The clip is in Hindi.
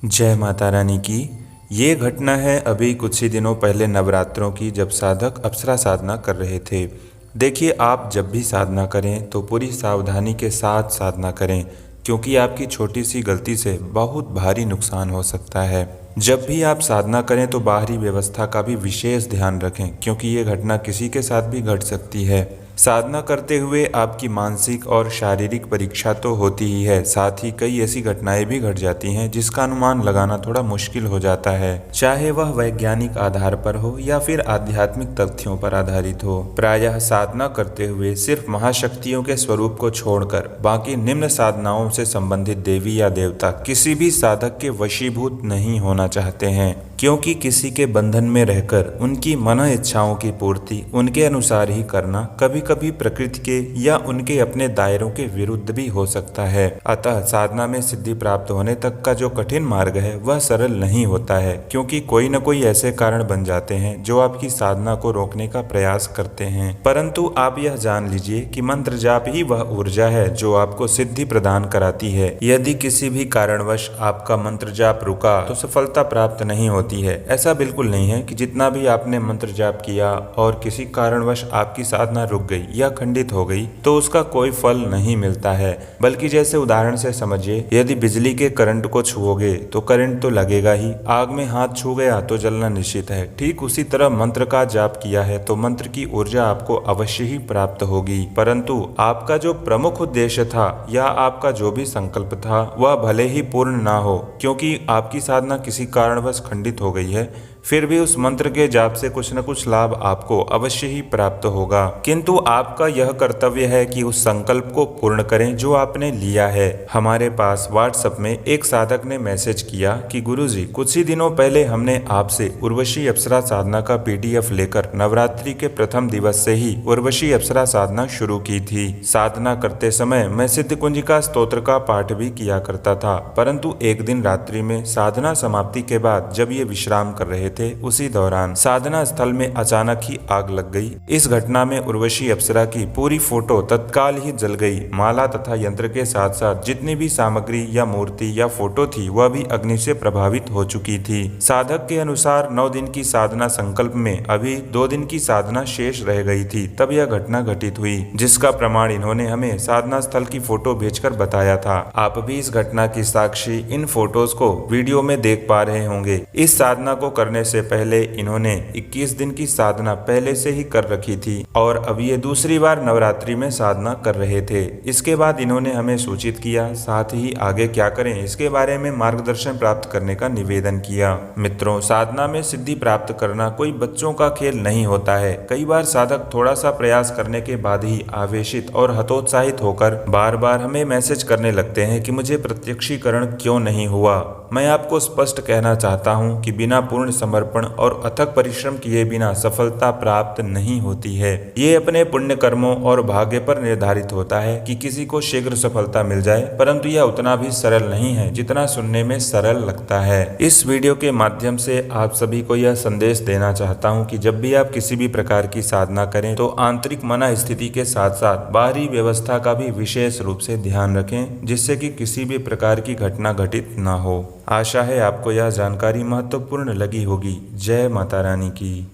जय माता रानी की। ये घटना है अभी कुछ ही दिनों पहले नवरात्रों की, जब साधक अप्सरा साधना कर रहे थे। देखिए, आप जब भी साधना करें तो पूरी सावधानी के साथ साधना करें, क्योंकि आपकी छोटी सी गलती से बहुत भारी नुकसान हो सकता है। जब भी आप साधना करें तो बाहरी व्यवस्था का भी विशेष ध्यान रखें, क्योंकि ये घटना किसी के साथ भी घट सकती है। साधना करते हुए आपकी मानसिक और शारीरिक परीक्षा तो होती ही है, साथ ही कई ऐसी घटनाएं भी घट जाती हैं जिसका अनुमान लगाना थोड़ा मुश्किल हो जाता है, चाहे वह वैज्ञानिक आधार पर हो या फिर आध्यात्मिक तथ्यों पर आधारित हो। प्रायः साधना करते हुए सिर्फ महाशक्तियों के स्वरूप को छोड़कर बाकी निम्न साधनाओं से संबंधित देवी या देवता किसी भी साधक के वशीभूत नहीं होना चाहते हैं, क्योंकि किसी के बंधन में रहकर उनकी मन इच्छाओं की पूर्ति उनके अनुसार ही करना कभी कभी प्रकृति के या उनके अपने दायरों के विरुद्ध भी हो सकता है। अतः साधना में सिद्धि प्राप्त होने तक का जो कठिन मार्ग है वह सरल नहीं होता है, क्योंकि कोई न कोई ऐसे कारण बन जाते हैं जो आपकी साधना को रोकने का प्रयास करते हैं। परंतु आप यह जान लीजिए कि मंत्र जाप ही वह ऊर्जा है जो आपको सिद्धि प्रदान कराती है। यदि किसी भी कारणवश आपका मंत्र जाप रुका तो सफलता प्राप्त नहीं होती है। ऐसा बिल्कुल नहीं है कि जितना भी आपने मंत्र जाप किया और किसी कारणवश आपकी साधना रुक गई या खंडित हो गई तो उसका कोई फल नहीं मिलता है। बल्कि जैसे उदाहरण से समझिए, यदि बिजली के करंट को छुओगे तो करंट तो लगेगा ही, आग में हाथ छू गया तो जलना निश्चित है। ठीक उसी तरह मंत्र का जाप किया है तो मंत्र की ऊर्जा आपको अवश्य ही प्राप्त होगी, परंतु आपका जो प्रमुख उद्देश्य था या आपका जो भी संकल्प था वह भले ही पूर्ण ना हो, क्योंकि आपकी साधना किसी कारणवश खंडित हो गई है, फिर भी उस मंत्र के जाप से कुछ न कुछ लाभ आपको अवश्य ही प्राप्त होगा। किंतु आपका यह कर्तव्य है कि उस संकल्प को पूर्ण करें जो आपने लिया है। हमारे पास व्हाट्सएप में एक साधक ने मैसेज किया कि गुरुजी, कुछ ही दिनों पहले हमने आपसे उर्वशी अप्सरा साधना का PDF लेकर नवरात्रि के प्रथम दिवस से ही उर्वशी अप्सरा साधना शुरू की थी। साधना करते समय मैं सिद्ध कुंजिका स्तोत्र का पाठ भी किया करता था, परंतु एक दिन रात्रि में साधना समाप्ति के बाद जब ये विश्राम कर रहे थे, उसी दौरान साधना स्थल में अचानक ही आग लग गई। इस घटना में उर्वशी अप्सरा की पूरी फोटो तत्काल ही जल गई। माला तथा यंत्र के साथ साथ जितनी भी सामग्री या मूर्ति या फोटो थी वह भी अग्नि से प्रभावित हो चुकी थी। साधक के अनुसार 9 दिन की साधना संकल्प में अभी 2 दिन की साधना शेष रह गई थी, तब यह घटना घटित हुई, जिसका प्रमाण इन्होंने हमें साधना स्थल की फोटो भेजकर बताया था। आप भी इस घटना की साक्षी इन फोटोज को वीडियो में देख पा रहे होंगे। इस साधना को करने से पहले इन्होंने 21 दिन की साधना पहले से ही कर रखी थी और अब ये दूसरी बार नवरात्रि में साधना कर रहे थे। इसके बाद इन्होंने हमें सूचित किया, साथ ही आगे क्या करें इसके बारे में मार्गदर्शन प्राप्त करने का निवेदन किया। मित्रों, साधना में सिद्धि प्राप्त करना कोई बच्चों का खेल नहीं होता है। कई बार साधक थोड़ा सा प्रयास करने के बाद ही आवेशित और हतोत्साहित होकर बार बार हमें मैसेज करने लगते हैं कि मुझे प्रत्यक्षीकरण क्यों नहीं हुआ। मैं आपको स्पष्ट कहना चाहता हूं कि बिना पूर्ण समर्पण और अथक परिश्रम किए बिना सफलता प्राप्त नहीं होती है। ये अपने पुण्य कर्मों और भाग्य पर निर्धारित होता है कि किसी को शीघ्र सफलता मिल जाए, परंतु यह उतना भी सरल नहीं है जितना सुनने में सरल लगता है। इस वीडियो के माध्यम से आप सभी को यह संदेश देना चाहता हूं कि जब भी आप किसी भी प्रकार की साधना करें तो आंतरिक मन स्थिति के साथ साथ बाहरी व्यवस्था का भी विशेष रूप से ध्यान रखें, जिससे कि किसी भी प्रकार की घटना घटित न हो। आशा है आपको यह जानकारी महत्वपूर्ण लगी होगी। जय माता रानी की।